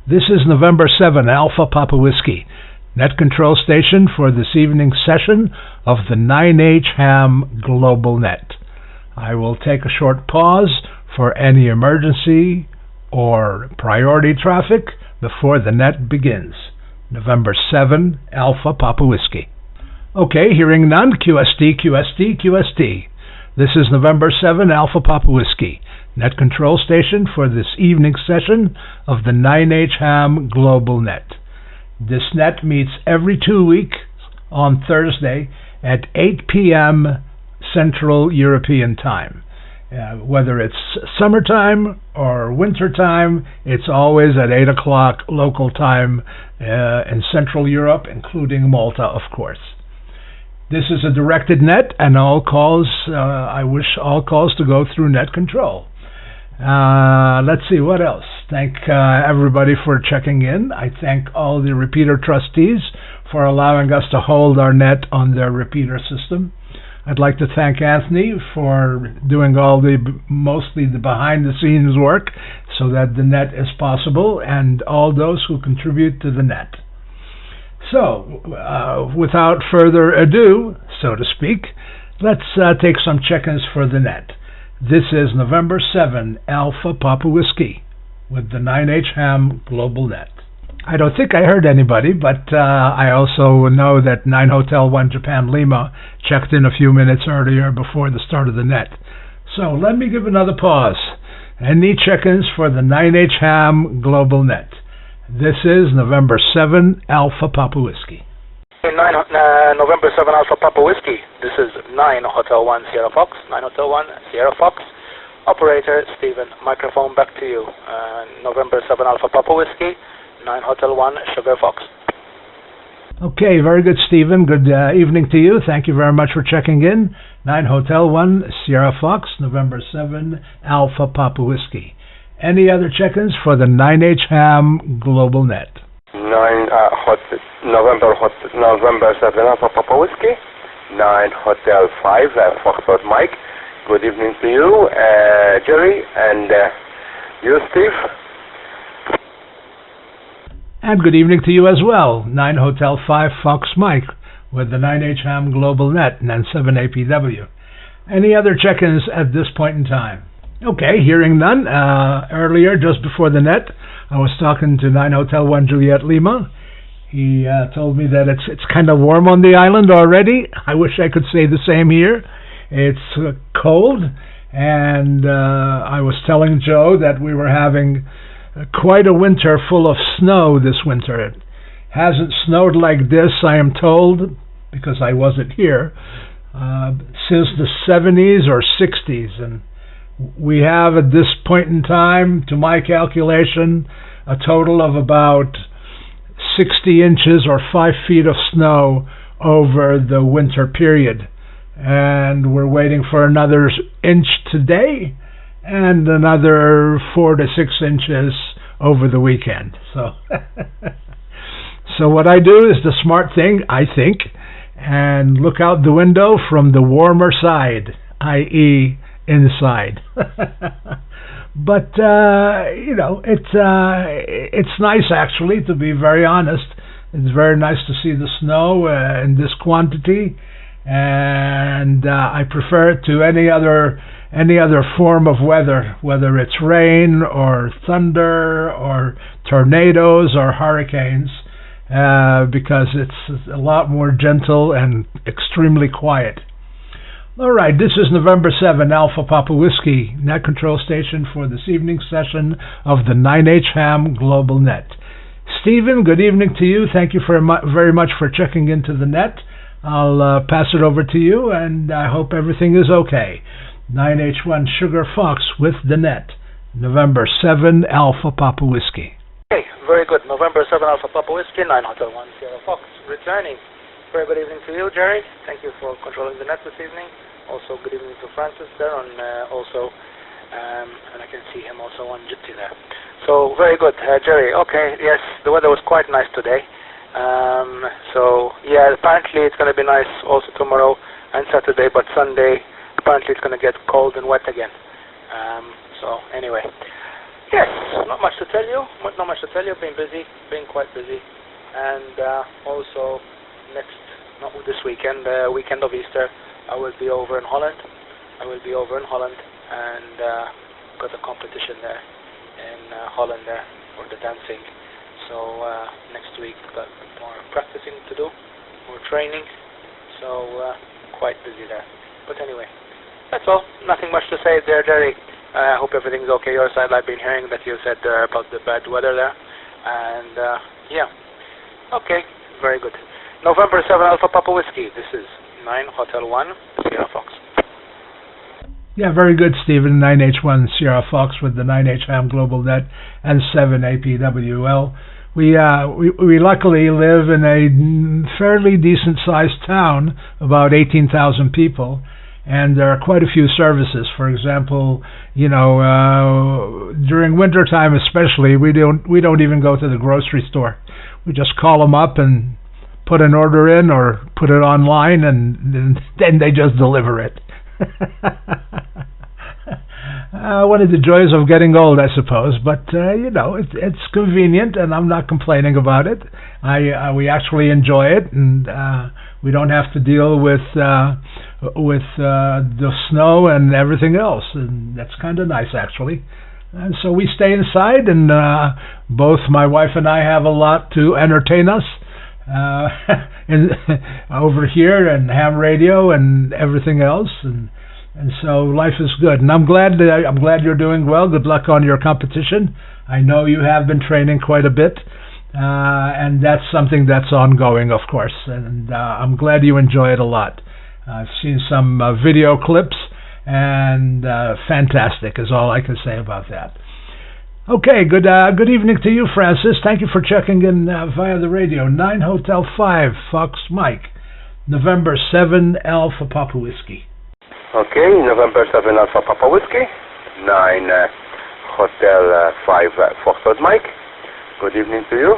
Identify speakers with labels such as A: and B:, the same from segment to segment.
A: This is November 7, Alpha Papa Whiskey, net control station for this evening's session of the 9H-HAM GlobalNet. I will take a short pause for any emergency or priority traffic before the net begins. November 7, Alpha Papa Whiskey. Okay, hearing none, QST, QST, QST. This is November 7, Alpha Papa Whiskey, net control station for this evening's session of the 9H-HAM GlobalNet. This net meets every 2 weeks on Thursday at 8 p.m. Central European Time. Whether it's summertime or wintertime, it's always at 8 o'clock local time in Central Europe, including Malta, of course. This is a directed net, and all calls, I wish all calls to go through net control. Let's see, what else? Thank everybody for checking in. I thank all the repeater trustees for allowing us to hold our net on their repeater system. I'd like to thank Anthony for doing mostly the behind-the-scenes work so that the net is possible, and all those who contribute to the net. So, without further ado, so to speak, let's take some check-ins for the net. This is November 7, Alpha Papa Whiskey, with the 9H-HAM GlobalNet. I don't think I heard anybody, but I also know that 9 Hotel 1 Japan Lima checked in a few minutes earlier before the start of the net. So let me give another pause. Any check-ins for the 9H-HAM GlobalNet? This is November 7, Alpha Papa Whiskey.
B: November 7 Alpha Papa Whiskey. This is 9 Hotel 1 Sierra Fox. 9 Hotel 1 Sierra Fox. Operator Stephen, microphone back to you. November 7 Alpha Papa Whiskey. 9 Hotel 1 Sugar Fox.
A: Okay, very good, Stephen. Good evening to you. Thank you very much for checking in. 9 Hotel 1 Sierra Fox, November 7 Alpha Papa Whiskey. Any other check-ins for the 9H-HAM GlobalNet?
C: November 7 Alpha Papa Whiskey. 9 Hotel 5 Foxtrot Mike. Good evening to you, Jerry, and you, Steve.
A: And good evening to you as well, 9 Hotel 5 Fox Mike, with the 9H-HAM GlobalNet and 7 APW. Any other check-ins at this point in time? Okay, hearing none. Earlier, just before the net, I was talking to 9 Hotel 1 Juliet Lima. He told me that it's kind of warm on the island already. I wish I could say the same here. It's cold, and I was telling Joe that we were having quite a winter full of snow this winter. It hasn't snowed like this, I am told, because I wasn't here, since the 70s or 60s. And we have at this point in time, to my calculation, a total of about 60 inches or 5 feet of snow over the winter period. And we're waiting for another inch today and another 4 to 6 inches over the weekend. So what I do is the smart thing, I think, and look out the window from the warmer side, i.e. inside. But it's nice, actually, to be very honest. It's very nice to see the snow in this quantity, and I prefer it to any other form of weather, whether it's rain or thunder or tornadoes or hurricanes, because it's a lot more gentle and extremely quiet. All right, this is November 7, Alpha Papa Whiskey, net control station for this evening's session of the 9H-HAM GlobalNet. Stephen, good evening to you. Thank you very much for checking into the net. I'll pass it over to you, and I hope everything is okay. 9H1 Sugar Fox with the net, November 7, Alpha Papa Whiskey.
B: Okay, very good. November 7 Alpha Papa Whiskey, 9 Hotel 1 Sierra Fox, returning. Very good evening to you, Jerry. Thank you for controlling the net this evening. Also, good evening to Francis there, and I can see him also on duty there. So, very good, Jerry. Okay, yes, the weather was quite nice today. Apparently it's going to be nice also tomorrow and Saturday, but Sunday, apparently it's going to get cold and wet again. Anyway, Yes, not much to tell you. Not much to tell you. Been quite busy, and also not this weekend, weekend of Easter, I will be over in Holland. And got a competition there in Holland there for the dancing. So next week got more practicing to do, more training. So quite busy there. But anyway, that's all. Nothing much to say there, Jerry. I hope everything's okay your side. I've been hearing that you said about the bad weather there. And yeah. Okay, very good. November 7 Alpha Papa Whiskey. This is 9 Hotel 1 Sierra Fox.
A: Yeah, very good, Stephen. 9H-1 Sierra Fox with the 9H-HAM GlobalNet and 7 APWL. We luckily live in a fairly decent-sized town, about 18,000 people, and there are quite a few services. For example, during wintertime especially, we don't even go to the grocery store. We just call them up and put an order in or put it online, and then they just deliver it. One of the joys of getting old, I suppose, but it's convenient, and I'm not complaining about it. We actually enjoy it, and we don't have to deal with the snow and everything else, and that's kind of nice, actually. And so we stay inside, and both my wife and I have a lot to entertain us over here, and ham radio and everything else, and so life is good. And I'm glad you're doing well. Good luck on your competition. I know you have been training quite a bit, and that's something that's ongoing, of course. And I'm glad you enjoy it a lot. I've seen some video clips, and fantastic is all I can say about that. Okay, good evening to you, Francis. Thank you for checking in via the radio. 9 Hotel 5, Fox Mike, November 7 Alpha Papa Whiskey.
C: Okay, November 7 Alpha Papa Whiskey, 9 Hotel 5 Foxtrot Mike. Good evening to you.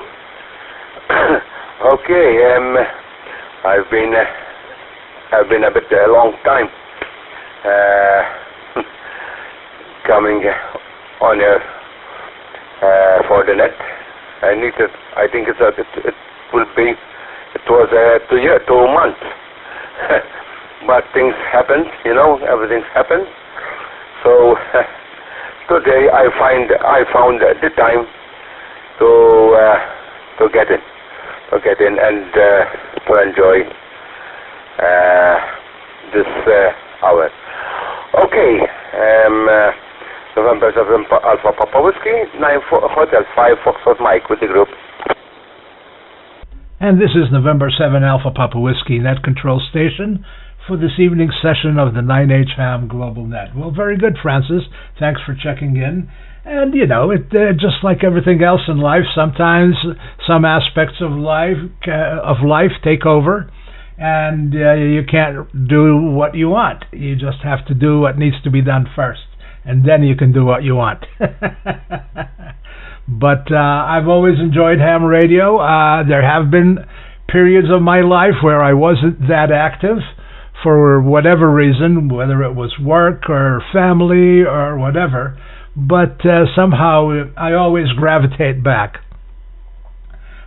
C: Okay, I've been a bit a long time coming on here for the net. I think it was 2 months. But things happen, everything's happened. So today I found the time to get in and to enjoy this hour. Okay, November 7 Alpha Papa Whiskey, 9 Hotel 5 Foxtrot Mike with the group.
A: And this is November 7 Alpha Papa Whiskey Net Control Station for this evening's session of the 9H-HAM GlobalNet. Well, very good, Francis. Thanks for checking in. And, just like everything else in life, sometimes some aspects of life take over, and you can't do what you want. You just have to do what needs to be done first, and then you can do what you want. But I've always enjoyed ham radio. There have been periods of my life where I wasn't that active for whatever reason, whether it was work or family or whatever, but somehow I always gravitate back.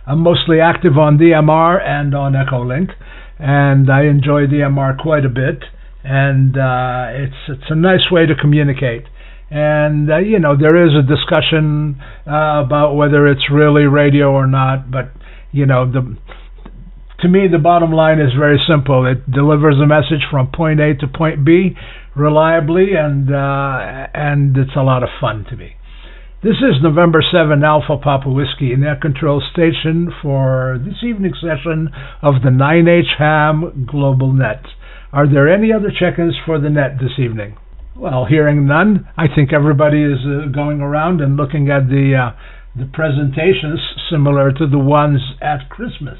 A: I'm mostly active on DMR and on Echolink, and I enjoy DMR quite a bit, and it's a nice way to communicate. And there is a discussion about whether it's really radio or not, but to me, the bottom line is very simple. It delivers a message from point A to point B reliably, and it's a lot of fun to me. This is November 7 Alpha Papa Whiskey Net Control Station for this evening session of the 9H-HAM GlobalNet. Are there any other check-ins for the net this evening? Well, hearing none, I think everybody is going around and looking at the presentations similar to the ones at Christmas.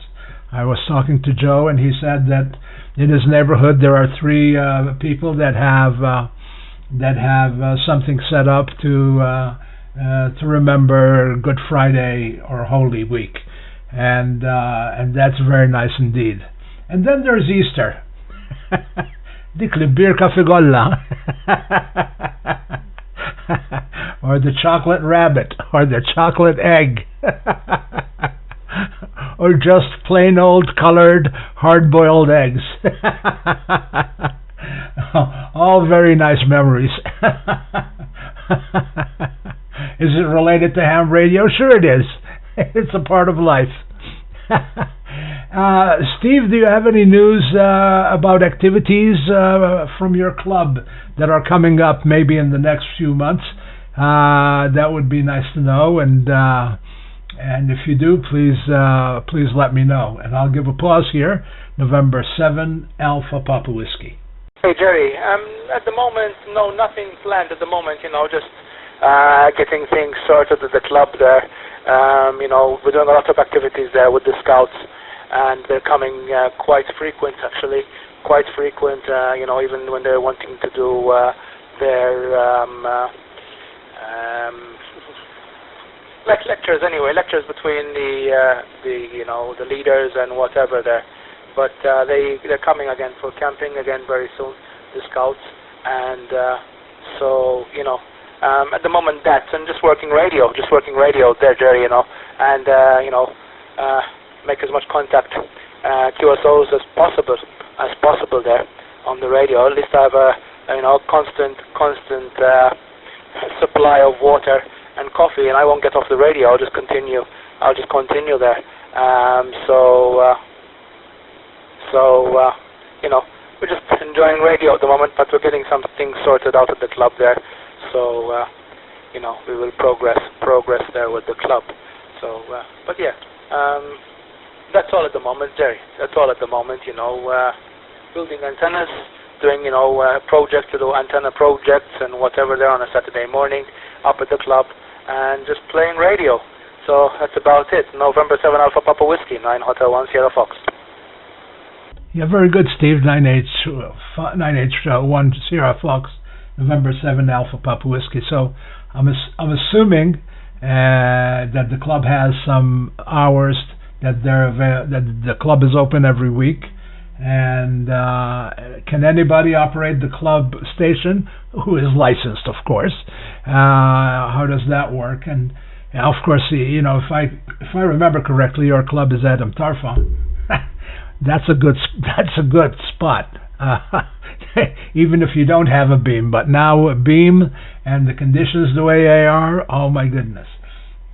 A: I was talking to Joe, and he said that in his neighborhood there are 3 people that have something set up to remember Good Friday or Holy Week, and that's very nice indeed. And then there's Easter. Dik li birka figolla. or the chocolate rabbit, or the chocolate egg, or just plain old colored hard-boiled eggs. All very nice memories. Is it related to ham radio? Sure it is. It's a part of life. Steve, do you have any news about activities from your club that are coming up maybe in the next few months? That would be nice to know, and if you do, please let me know. And I'll give a pause here. November 7, Alpha Papa Whiskey.
B: Hey Jerry, at the moment, no, nothing planned at the moment. Just getting things sorted at the club there. We're doing a lot of activities there with the scouts, and they're coming quite frequent actually, even when they're wanting to do their lectures between the leaders and whatever there. But they're coming again for camping again very soon, the scouts, and so at the moment that's, and just working radio there, Jerry, and make as much contact QSOs as possible there on the radio. At least I have a constant supply of water and coffee, and I won't get off the radio. I'll just continue there. We're just enjoying radio at the moment, but we're getting some things sorted out at the club there. So, we will progress there with the club. So, but yeah, that's all at the moment, Jerry. That's all at the moment. Building antennas, doing projects to do antenna projects and whatever there on a Saturday morning up at the club, and just playing radio. So that's about it. November 7 Alpha Papa Whiskey, 9 Hotel 1 Sierra Fox.
A: Yeah, very good, Steve. 9H-1 Sierra Fox, November 7 Alpha Papa Whiskey. So I'm assuming that the club has some hours that the club is open every week. And can anybody operate the club station who is licensed, of course? How does that work? And of course, if I remember correctly, your club is Adam Tarfa. That's a good spot. Even if you don't have a beam, but now a beam and the conditions the way they are, oh my goodness.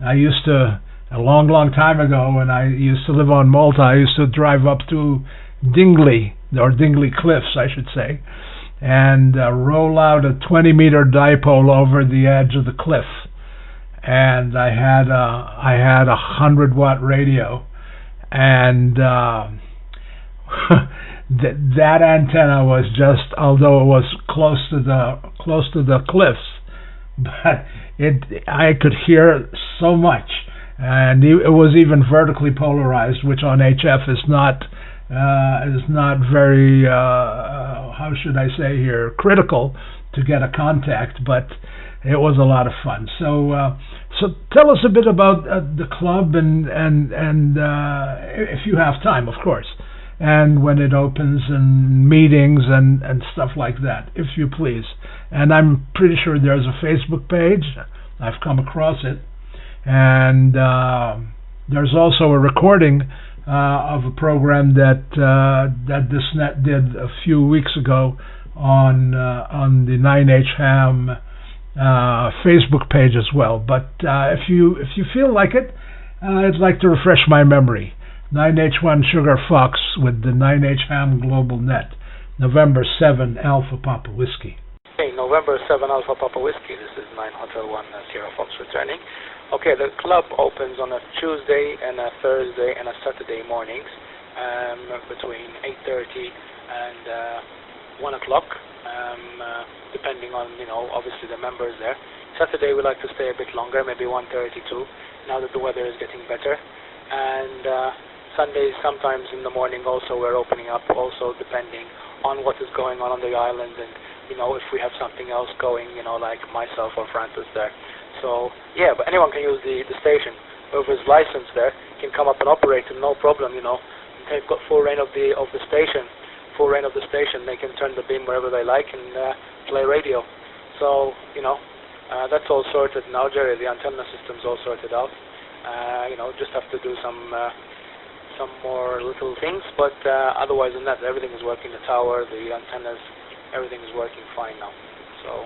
A: I used to, a long time ago, when I used to live on Malta, I used to drive up to Dingley Cliffs, I should say, and roll out a 20-meter dipole over the edge of the cliff. And I had a 100-watt radio, and that antenna was just, although it was close to the cliffs, but I could hear so much, and it was even vertically polarized, which on HF is not very how should I say here, critical to get a contact, but it was a lot of fun. So tell us a bit about the club and if you have time, of course, and when it opens and meetings and stuff like that, if you please. And I'm pretty sure there's a Facebook page. I've come across it, and there's also a recording of a program that this net did a few weeks ago on the 9H-HAM Facebook page as well. But if you feel like it, I'd like to refresh my memory. 9H-1 Sugar Fox with the 9H-HAM GlobalNet, November 7 Alpha Papa Whiskey.
B: Okay, November 7 Alpha Papa Whiskey. This is 9 Hotel 1 Sierra Fox returning. Okay, the club opens on a Tuesday and a Thursday and a Saturday mornings between 8:30 and 1 o'clock, depending on, obviously the members there. Saturday we like to stay a bit longer, maybe 1:32, now that the weather is getting better. And Sundays sometimes in the morning also we're opening up, also depending on what is going on the island, and if we have something else going, like myself or Francis there. So yeah, but anyone can use the station. Whoever's licensed there can come up and operate it, no problem. They've got full reign of the station. Full reign of the station. They can turn the beam wherever they like and play radio. So That's all sorted now, Jerry. The antenna system's all sorted out. Just have to do some more little things, but otherwise than that, everything is working. The tower, the antennas, everything is working fine now. So,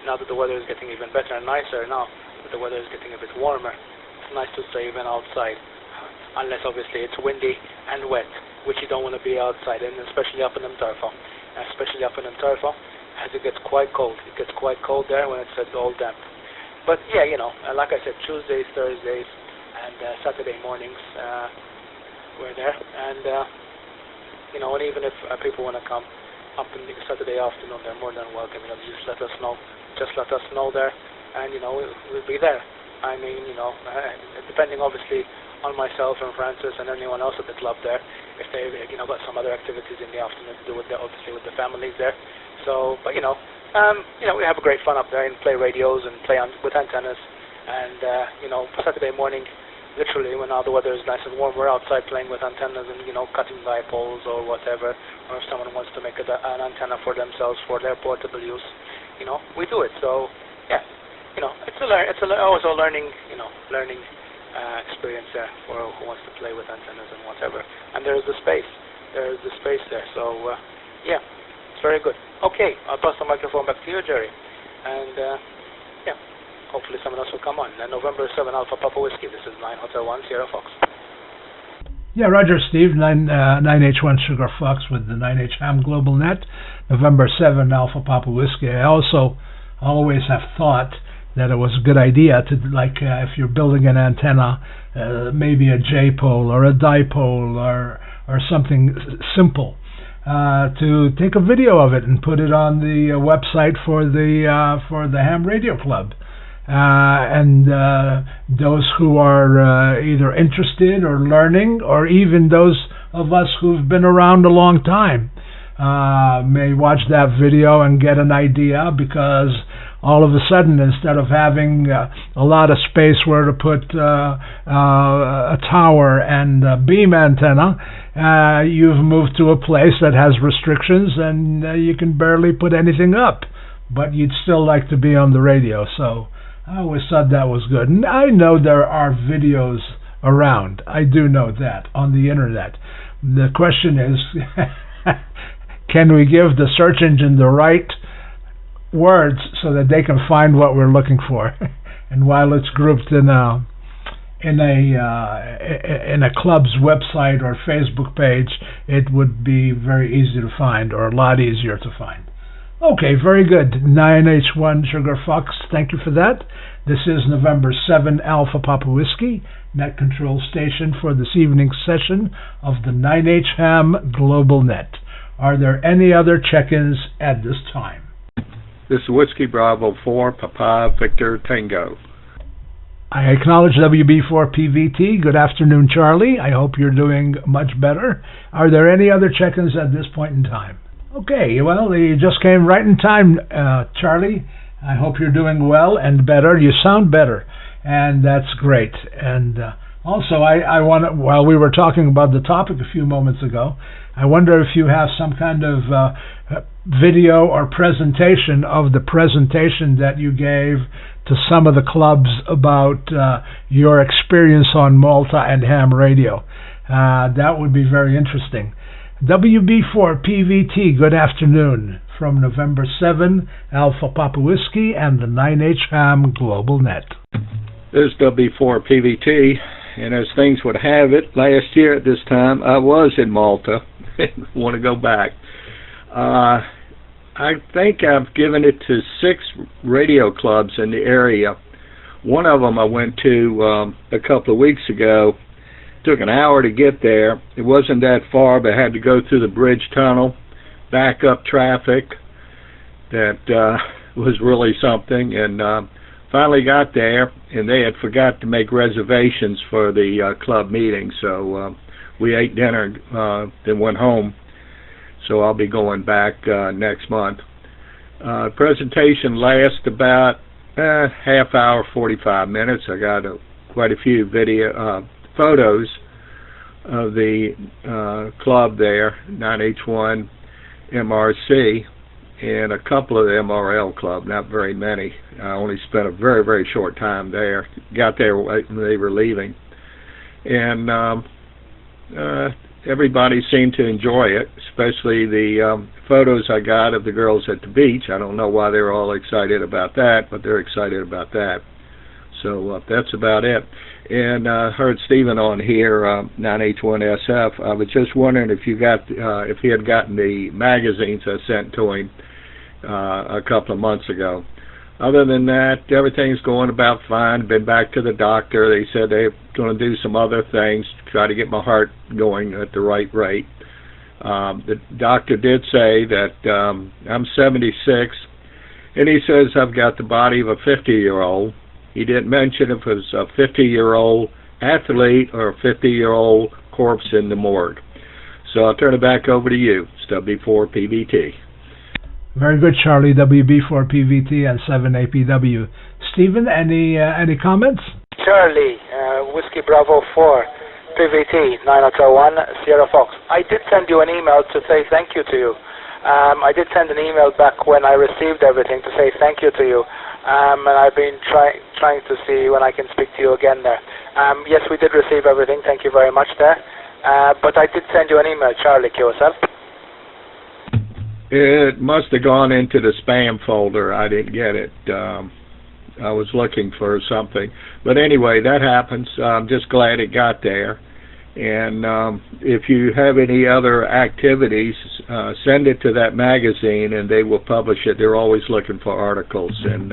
B: now that the weather is getting even better and nicer, now that the weather is getting a bit warmer, it's nice to stay even outside, unless obviously it's windy and wet, which you don't want to be outside, and especially up in Mturfa. As it gets quite cold. It gets quite cold there when it's all damp. But yeah, like I said, Tuesdays, Thursdays, and Saturday mornings, we're there. And and even if people want to come up in the Saturday afternoon, they're more than welcome. Just let us know. Just let us know there, and we'll be there. I mean, depending obviously on myself and Francis and anyone else at the club there, if they got some other activities in the afternoon to do with obviously with the families there. So, but we have a great fun up there and play radios and play with antennas, and for Saturday morning, literally when all the weather is nice and warm, we're outside playing with antennas and cutting dipoles or whatever, or if someone wants to make an antenna for themselves for their portable use, we do it. So yeah, it's always a learning experience there for who wants to play with antennas and whatever. And there's the space there. So yeah, it's very good. Okay, I'll pass the microphone back to you, Jerry, and hopefully someone else will come on. November 7 Alpha Papa Whiskey. This is 9 Hotel 1 Sierra Fox.
A: Yeah, Roger, Steve, 9H1 Sugar Fox with the 9H-HAM GlobalNet, November 7 Alpha Papa Whiskey. I also always have thought that it was a good idea to, if you're building an antenna, maybe a J-pole or a dipole or something simple, to take a video of it and put it on the website for the Ham Radio Club. And those who are either interested or learning, or even those of us who've been around a long time, may watch that video and get an idea, because all of a sudden, instead of having a lot of space where to put a tower and a beam antenna, you've moved to a place that has restrictions and you can barely put anything up, but you'd still like to be on the radio. So I always thought that was good. And I know there are videos around. I do know that on the internet. The question is, can we give the search engine the right words so that they can find what we're looking for? And while it's grouped in a club's website or Facebook page, it would be very easy to find, or a lot easier to find. Okay, very good. 9H1 Sugar Fox, thank you for that. This is November 7 Alpha Papa Whiskey, net control station for this evening's session of the 9H-HAM GlobalNet. Are there any other check-ins at this time?
D: This is Whiskey Bravo 4, Papa Victor Tango.
A: I acknowledge WB4PVT. Good afternoon, Charlie. I hope you're doing much better. Are there any other check-ins at this point in time? Okay, well, you just came right in time, Charlie. I hope you're doing well and better. You sound better, and that's great. And also, I want to, while we were talking about the topic a few moments ago, I wonder if you have some kind of video or presentation of the presentation that you gave to some of the clubs about your experience on Malta and ham radio. That would be very interesting. WB4PVT, good afternoon from November 7, Alpha Papa Whiskey and the 9H-HAM GlobalNet.
D: This is WB4PVT, and as things would have it, last year at this time I was in Malta. Want to go back. I think I've given it to 6 radio clubs in the area. One of them I went to a couple of weeks ago. Took an hour to get there. It wasn't that far, but I had to go through the bridge tunnel, back up traffic. That was really something. And finally got there, and they had forgot to make reservations for the club meeting. So we ate dinner, then went home. So I'll be going back next month. Presentation lasts about half hour, 45 minutes. I got quite a few photos of the club there, 9H1 MRC, and a couple of the MRL club, not very many. I only spent a very, very short time there. Got there when they were leaving. And everybody seemed to enjoy it, especially the photos I got of the girls at the beach. I don't know why they were all excited about that, but they're excited about that. So that's about it. And I heard Stephen on here, 9H-HAM. I was just wondering if you got, if he had gotten the magazines I sent to him a couple of months ago. Other than that, everything's going about fine. Been back to the doctor. They said they're going to do some other things to try to get my heart going at the right rate. The doctor did say that I'm 76, and he says I've got the body of a 50-year-old. He didn't mention if it was a 50-year-old athlete or a 50-year-old corpse in the morgue. So I'll turn it back over to you. It's W4PVT.
A: Very good, Charlie. WB4PVT and 7APW. Stephen, any comments?
B: Charlie, Whiskey Bravo 4, PVT, 901, Sierra Fox. I did send you an email to say thank you to you. I did send an email back when I received everything to say thank you to you. And I've been trying to see when I can speak to you again there. Yes, we did receive everything. Thank you very much there. But I did send you an email, Charlie QSL.
D: It must have gone into the spam folder. I didn't get it. I was looking for something. But anyway, that happens. I'm just glad it got there. And if you have any other activities, send it to that magazine and they will publish it. They're always looking for articles. And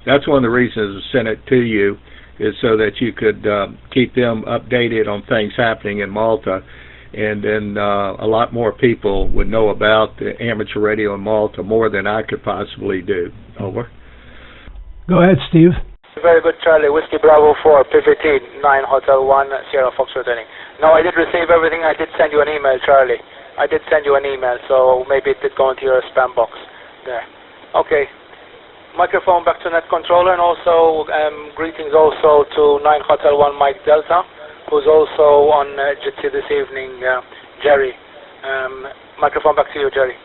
D: that's one of the reasons I sent it to you, is so that you could keep them updated on things happening in Malta. And then a lot more people would know about the amateur radio in Malta, more than I could possibly do. Over.
A: Go ahead, Steve.
B: Very good, Charlie. Whiskey Bravo 4, PVT, 9 Hotel 1, Sierra Fox returning. No, I did receive everything. I did send you an email, Charlie. I did send you an email, so maybe it did go into your spam box there. Okay. Microphone back to net controller, and also greetings also to 9 Hotel 1 Mike Delta, who's also on Jitsi this evening, Jerry. Microphone back to you, Jerry.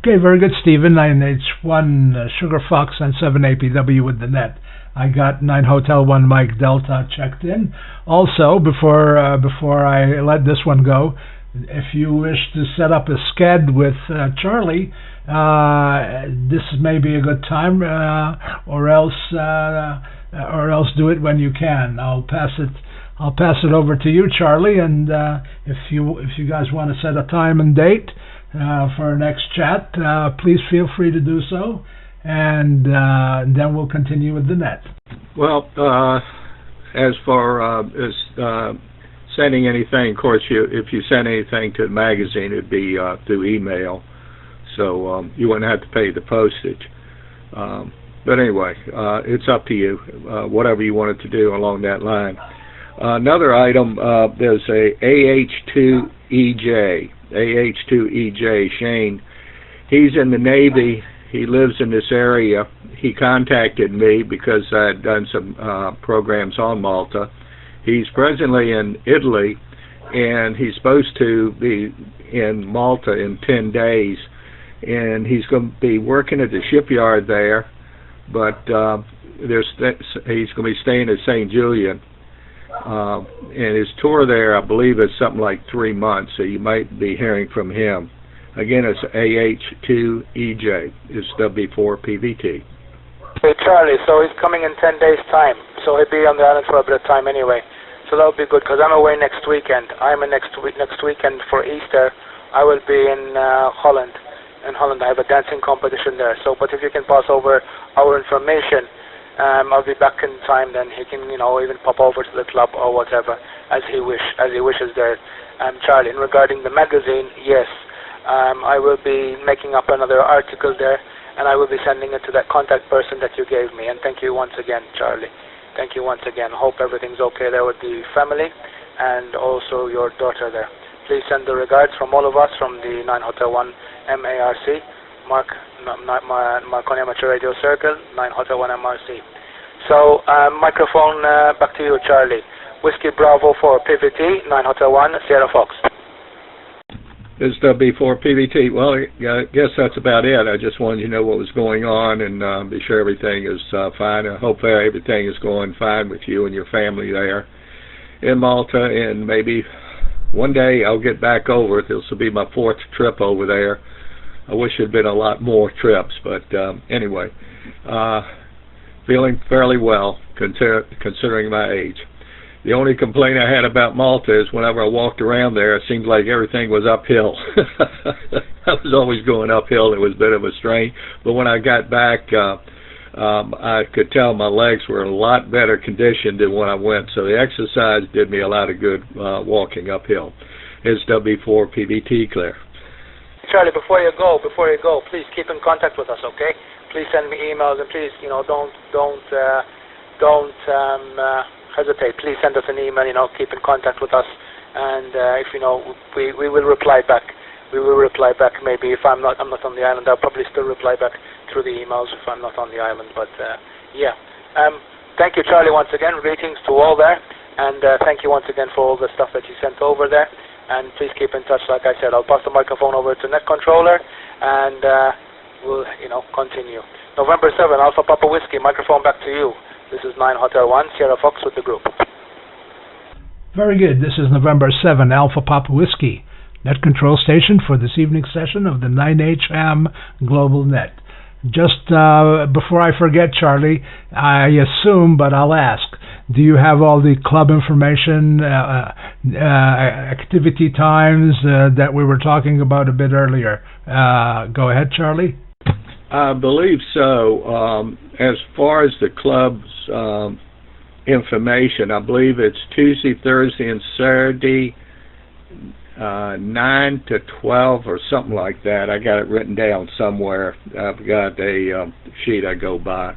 A: Okay, very good, Stephen. 9H-1 Sugar Fox and 7APW with the net. I got 9 Hotel 1 Mike Delta checked in. Also, before I let this one go, if you wish to set up a SCED with Charlie, this may be a good time, or else do it when you can. I'll pass it over to you, Charlie, and if you guys want to set a time and date for our next chat, please feel free to do so, and then we'll continue with the net.
D: Well, as far as sending anything, of course, if you send anything to the magazine, it'd be through email, so you wouldn't have to pay the postage. But anyway, it's up to you, whatever you wanted to do along that line. Another item, there's a AH2EJ, Shane. He's in the Navy. He lives in this area. He contacted me because I had done some programs on Malta. He's presently in Italy, and he's supposed to be in Malta in 10 days. And he's going to be working at the shipyard there, but he's going to be staying at St. Julian. And his tour there, I believe, is something like 3 months, so you might be hearing from him. Again, it's AH2EJ. It's W4PVT.
B: Hey, Charlie, so he's coming in 10 days' time, so he'll be on the island for a bit of time anyway. So that'll be good, because I'm away next weekend. I'm in next weekend for Easter. I will be in Holland. In Holland, I have a dancing competition there. So, but if you can pass over our information, I'll be back in time. Then he can, even pop over to the club or whatever as he wishes there. Charlie, regarding the magazine, yes, I will be making up another article there, and I will be sending it to that contact person that you gave me. And thank you once again, Charlie. Thank you once again. Hope everything's okay there with the family and also your daughter there. Please send the regards from all of us from the 9 Hotel 1 MARC, Marconi Amateur Radio Circle, 9 Hotel 1 MRC. So, microphone back to you, Charlie. Whiskey Bravo 4 PVT, 9 Hotel 1, Sierra Fox.
D: It's W4PVT. Well, I guess that's about it. I just wanted you to know what was going on and be sure everything is fine. I hope everything is going fine with you and your family there in Malta, and maybe one day I'll get back over. This will be my 4th trip over there. I wish it had been a lot more trips, but anyway, feeling fairly well considering my age. The only complaint I had about Malta is whenever I walked around there, it seemed like everything was uphill. I was always going uphill. It was a bit of a strain. But when I got back, I could tell my legs were in a lot better condition than when I went. So the exercise did me a lot of good walking uphill. It's W4PVT, Claire.
B: Charlie, before you go, please keep in contact with us, okay? Please send me emails, and please, don't hesitate. Please send us an email. Keep in contact with us, and if we will reply back. We will reply back. Maybe if I'm not on the island, I'll probably still reply back through the emails if I'm not on the island. But yeah, thank you, Charlie, once again. Greetings to all there, and thank you once again for all the stuff that you sent over there. And please keep in touch. Like I said, I'll pass the microphone over to Net Controller, and we'll continue. November 7, Alpha Papa Whiskey. Microphone back to you. This is 9 Hotel 1, Sierra Fox with the group.
A: Very good. This is November 7, Alpha Papa Whiskey, Net Control Station for this evening session of the 9H-HAM GlobalNet. Just before I forget, Charlie, I assume, but I'll ask, do you have all the club information, activity times that we were talking about a bit earlier? Go ahead, Charlie.
D: I believe so. As far as the club's information, I believe it's Tuesday, Thursday, and Saturday, 9 to 12 or something like that. I got it written down somewhere. I've got a sheet I go by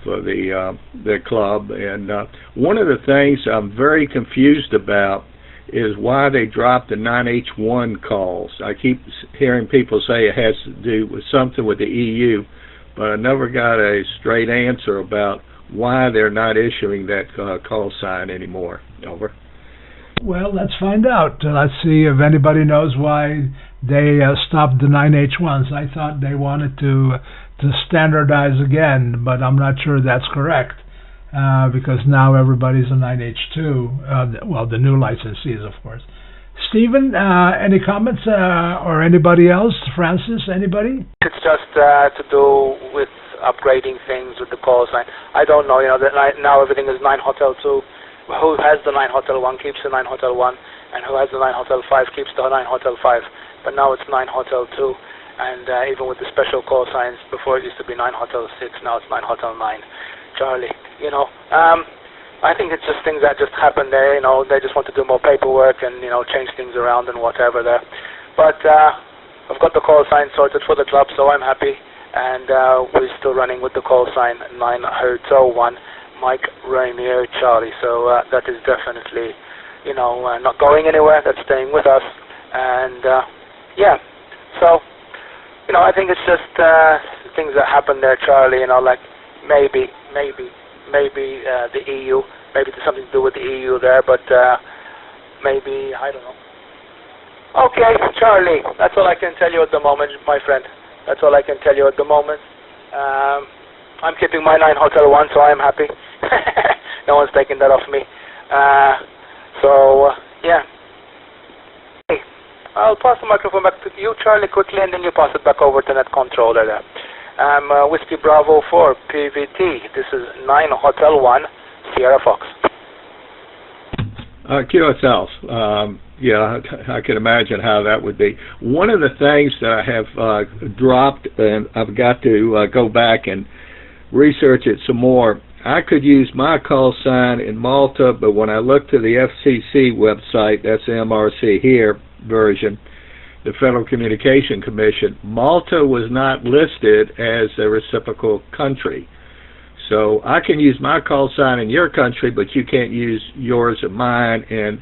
D: for the club. And one of the things I'm very confused about is why they dropped the 9H-1 calls. I keep hearing people say it has to do with something with the EU, but I never got a straight answer about why they're not issuing that call sign anymore. Over.
A: Well, let's find out. Let's see if anybody knows why they stopped the 9H-1s. I thought they wanted to standardize again, but I'm not sure that's correct. Because now everybody's a 9H2, well, the new licensees, of course. Stephen, any comments, or anybody else? Francis, anybody?
B: It's just to do with upgrading things with the call sign. I don't know, that now everything is 9 Hotel 2. Who has the 9 Hotel 1 keeps the 9 Hotel 1, and who has the 9 Hotel 5 keeps the 9 Hotel 5. But now it's 9 Hotel 2, and even with the special call signs, before it used to be 9 Hotel 6, now it's 9 Hotel 9. Charlie, I think it's just things that just happen there. They just want to do more paperwork and change things around and whatever there. But I've got the call sign sorted for the club, so I'm happy. And we're still running with the call sign 9 Hotel 1, Mike Rainier Charlie. So that is definitely, not going anywhere. That's staying with us. And yeah, so I think it's just things that happen there, Charlie. Like. Maybe the EU, maybe there's something to do with the EU there, but maybe, I don't know. Okay, Charlie, that's all I can tell you at the moment, my friend. That's all I can tell you at the moment. I'm keeping my 9 Hotel 1, so I'm happy. No one's taking that off me. So, yeah. Hey, I'll pass the microphone back to you, Charlie, quickly, and then you pass it back over to Net Controller there. Whiskey Bravo 4, PVT. This is 9 Hotel 1, Sierra Fox.
D: QSL. Yeah, I can imagine how that would be. One of the things that I have dropped, and I've got to go back and research it some more. I could use my call sign in Malta, but when I look to the FCC website, that's the MRC here version, the Federal Communication Commission, Malta was not listed as a reciprocal country. So I can use my call sign in your country, but you can't use yours or mine. And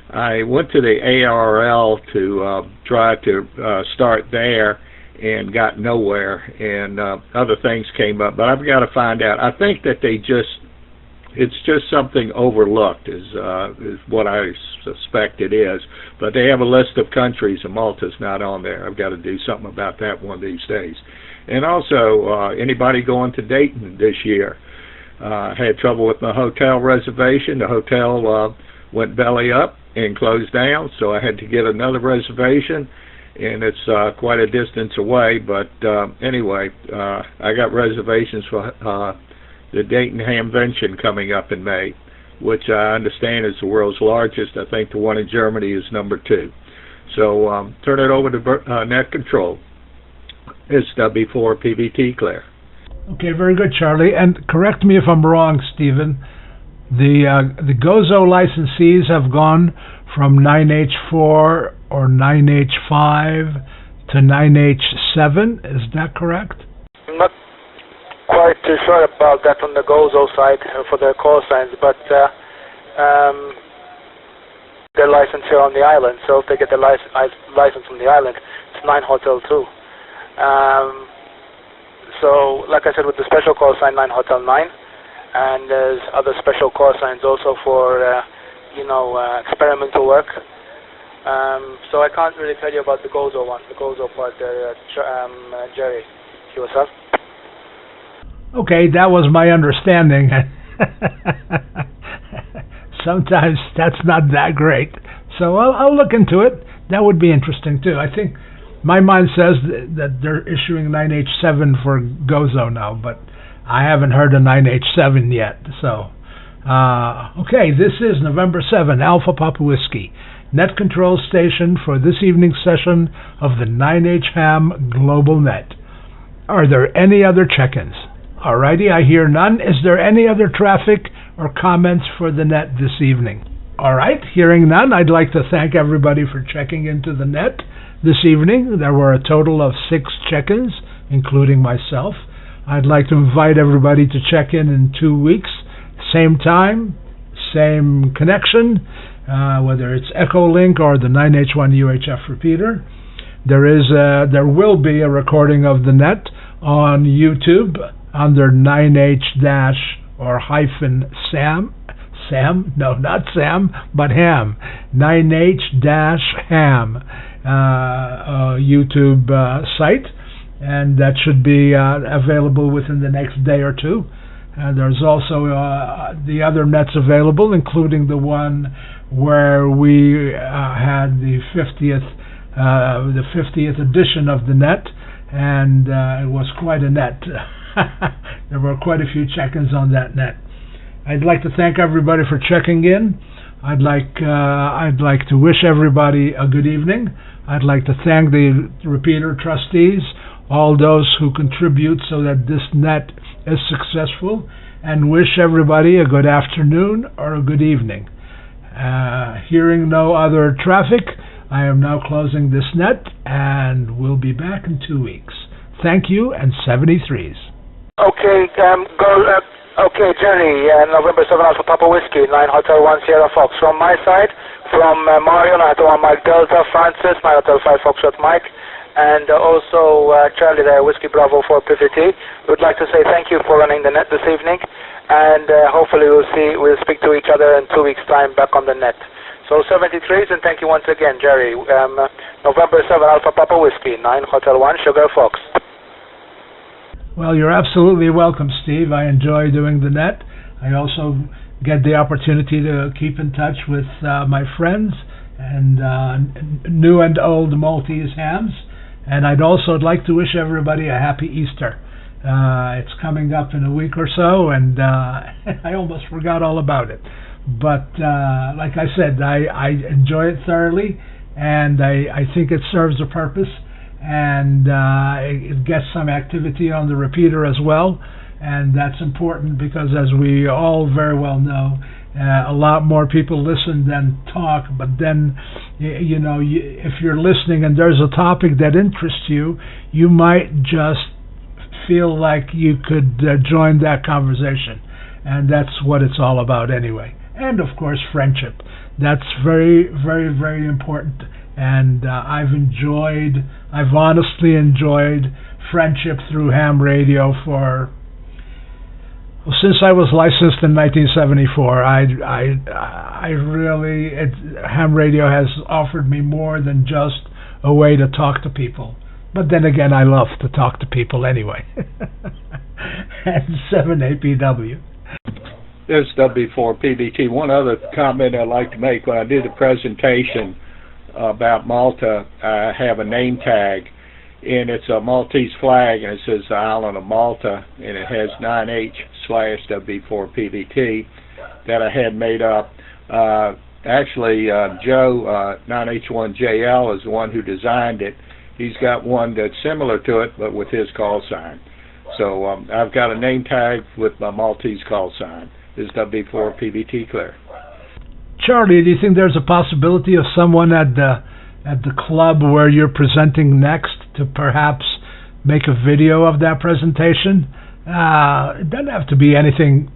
D: I went to the ARL to try to start there and got nowhere, and other things came up. But I've got to find out. I think that they just it's just something overlooked, is what I suspect it is. But they have a list of countries, and Malta's not on there. I've got to do something about that one of these days. And also, anybody going to Dayton this year? Had trouble with my hotel reservation. The hotel went belly up and closed down, so I had to get another reservation, and it's quite a distance away. But anyway, I got reservations for the Dayton Hamvention coming up in May, which I understand is the world's largest. I think the one in Germany is number 2. So turn it over to Net Control. It's W4 PVT clear.
A: Okay, very good, Charlie. And correct me if I'm wrong, Stephen. The GOZO licensees have gone from 9H4 or 9H5 to 9H7. Is that correct?
B: I'm not quite too sure about that on the GOZO side for the call signs, but they're licensed here on the island, so if they get the license on the island, it's 9 Hotel 2. So, like I said, with the special call sign 9 Hotel 9, and there's other special call signs also for, experimental work. So I can't really tell you about the GOZO one, the GOZO part there, Jerry, yourself.
A: Okay, that was my understanding. Sometimes that's not that great. So I'll look into it. That would be interesting too. I think my mind says that they're issuing 9H7 for GOZO now, but I haven't heard of 9H7 yet. So, okay, this is November 7, Alpha Papa Whiskey, Net Control Station for this evening's session of the 9H-HAM GlobalNet. Are there any other check-ins? Alrighty, I hear none. Is there any other traffic or comments for the net this evening? Alright, hearing none, I'd like to thank everybody for checking into the net this evening. There were a total of 6 check-ins, including myself. I'd like to invite everybody to check in 2 weeks, same time, same connection, whether it's Echolink or the 9H1 UHF repeater. There will be a recording of the net on YouTube under 9H- or -SAM. Sam? No, not Sam, but Ham. 9H-HAM YouTube site, and that should be available within the next day or two. There's also the other nets available, including the one where we had the 50th edition of the net, and it was quite a net. There were quite a few check-ins on that net. I'd like to thank everybody for checking in. I'd like to wish everybody a good evening. I'd like to thank the repeater trustees, all those who contribute so that this net is successful, and wish everybody a good afternoon or a good evening. Hearing no other traffic, I am now closing this net, and we'll be back in 2 weeks. Thank you, and 73s.
B: Okay, okay, Jenny, November 7 Alpha Papa Whiskey, 9 Hotel 1 Sierra Fox. From my side, from Mario, 9 Hotel 1 Mike Delta, Francis, 9 Hotel 5 Foxtrot Mike, and also Charlie there, Whiskey Bravo 4 PVT. We'd like to say thank you for running the net this evening, and hopefully we'll speak to each other in 2 weeks' time back on the net. So 73s, and thank you once again, Jerry. November 7 Alpha Papa Whiskey, 9 Hotel 1 Sugar Fox.
A: Well, you're absolutely welcome, Steve. I enjoy doing the net. I also get the opportunity to keep in touch with my friends and new and old Maltese hams. And I'd also like to wish everybody a happy Easter. It's coming up in a week or so, and I almost forgot all about it. But like I said, I enjoy it thoroughly, and I think it serves a purpose. And it gets some activity on the repeater as well, and that's important because, as we all very well know, a lot more people listen than talk. But then, if you're listening and there's a topic that interests you, you might just feel like you could join that conversation, and that's what it's all about anyway. And of course, friendship. That's very, very, very important. And I've honestly enjoyed friendship through ham radio for Well, since I was licensed in 1974, I really, ham radio has offered me more than just a way to talk to people. But then again, I love to talk to people anyway. And 7APW.
D: There's W4PBT. One other comment I'd like to make. When I did the presentation about Malta, I have a name tag, and it's a Maltese flag, and it says the island of Malta, and it has 9H/W4PBT that I had made up. Actually, Joe, 9H1JL, is the one who designed it. He's got one that's similar to it, but with his call sign. So I've got a name tag with my Maltese call sign. Is W4PBT clear?
A: Charlie, do you think there's a possibility of someone at the club where you're presenting next to perhaps make a video of that presentation? It doesn't have to be anything,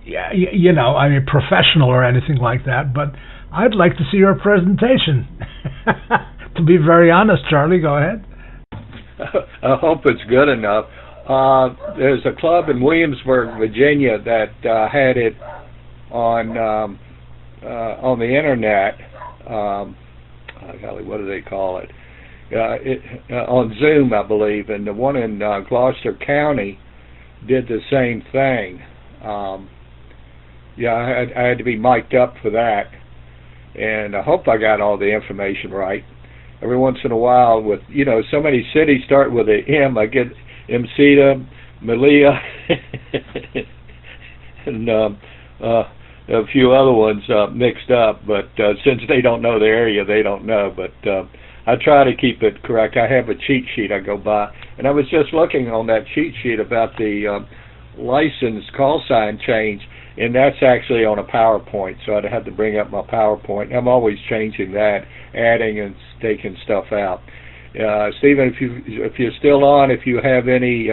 A: professional or anything like that, but I'd like to see your presentation. To be very honest, Charlie, go ahead.
D: I hope it's good enough. There's a club in Williamsburg, Virginia, that had it on the internet. Golly, what do they call it? On Zoom, I believe, and the one in Gloucester County did the same thing. I had to be mic'd up for that, and I hope I got all the information right. Every once in a while, with so many cities start with an M, I get Mcita, Malia, and a few other ones mixed up, but since they don't know the area, they don't know. But I try to keep it correct. I have a cheat sheet I go by, and I was just looking on that cheat sheet about the license call sign change, and that's actually on a PowerPoint, so I'd have to bring up my PowerPoint. I'm always changing that, adding and taking stuff out. Stephen, if you're still on, if you have any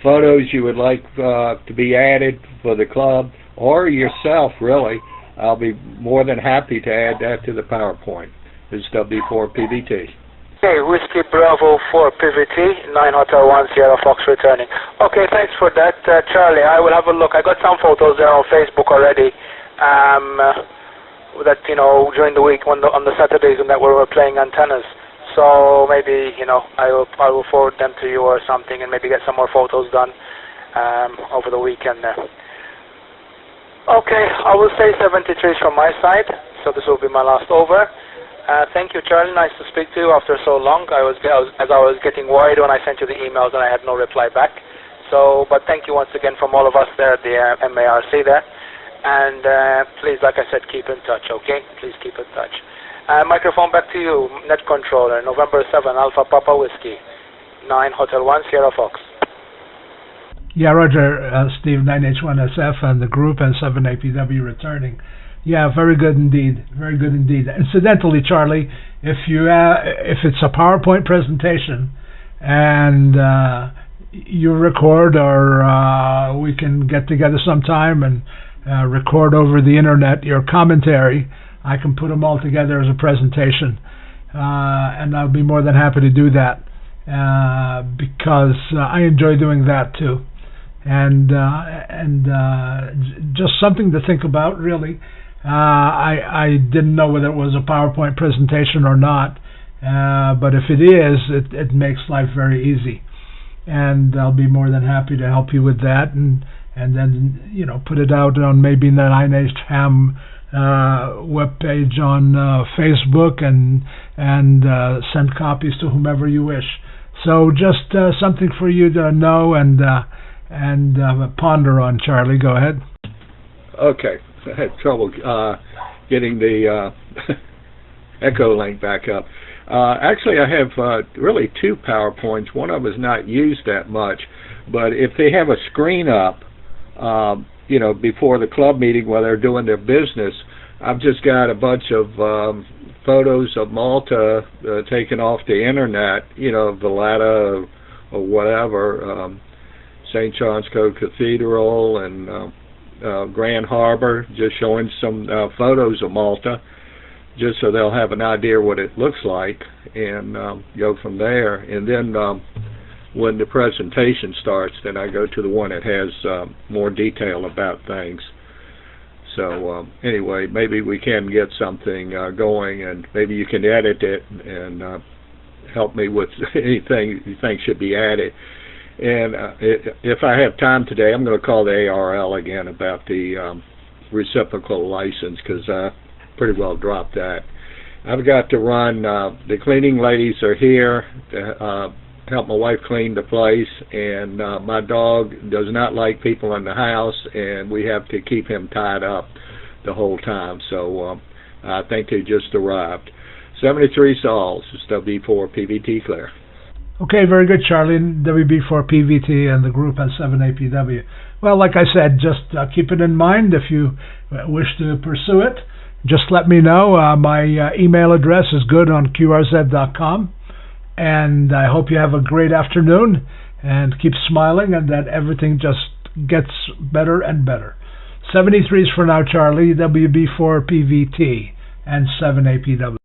D: photos you would like to be added for the club, or yourself, really, I'll be more than happy to add that to the PowerPoint. This is W4PBT.
B: Okay, Whiskey Bravo 4 PVT, 9 Hotel 1 Sierra Fox returning. Okay, thanks for that, Charlie. I will have a look. I got some photos there on Facebook already. That during the week on the Saturdays when we were playing antennas. So maybe I will forward them to you or something, and maybe get some more photos done over the weekend there. Okay, I will say 73 from my side. So this will be my last over. Thank you, Charlie. Nice to speak to you after so long. I was getting worried when I sent you the emails and I had no reply back. So, but thank you once again from all of us there at the MARC there. And please, like I said, keep in touch, okay? Please keep in touch. Microphone back to you, net controller, November 7, Alpha Papa Whiskey, 9 Hotel 1 Sierra Fox.
A: Yeah, Roger, Steve, 9H1SF and the group and 7APW returning. Yeah, very good indeed. Very good indeed. Incidentally, Charlie, if it's a PowerPoint presentation and you record, or we can get together sometime and record over the internet your commentary, I can put them all together as a presentation, and I'll be more than happy to do that because I enjoy doing that too, and just something to think about, really. I didn't know whether it was a PowerPoint presentation or not, but if it is, it makes life very easy, and I'll be more than happy to help you with that, and then put it out on maybe the 9H-HAM webpage on Facebook, and send copies to whomever you wish. So just something for you to know and ponder on. Charlie, go ahead.
D: Okay. I had trouble getting the echo link back up. Actually, I have really two PowerPoints. One of them is not used that much, but if they have a screen up, before the club meeting while they're doing their business, I've just got a bunch of photos of Malta taken off the internet, Valletta or whatever, St. John's Code Cathedral and Grand Harbor, just showing some photos of Malta, just so they'll have an idea what it looks like, and go from there. And then when the presentation starts, then I go to the one that has more detail about things. So anyway, maybe we can get something going, and maybe you can edit it and help me with anything you think should be added. And if I have time today, I'm going to call the ARL again about the reciprocal license, because I pretty well dropped that. I've got to run. The cleaning ladies are here to help my wife clean the place, and my dog does not like people in the house, and we have to keep him tied up the whole time. So I think they just arrived. 73 Sauls, it's WB4PVT Clear.
A: Okay, very good, Charlie. WB4PVT and the group has 7APW. Well, like I said, just keep it in mind. If you wish to pursue it, just let me know. My email address is good on QRZ.com. And I hope you have a great afternoon and keep smiling, and that everything just gets better and better. 73s for now, Charlie, WB4PVT and 7APW.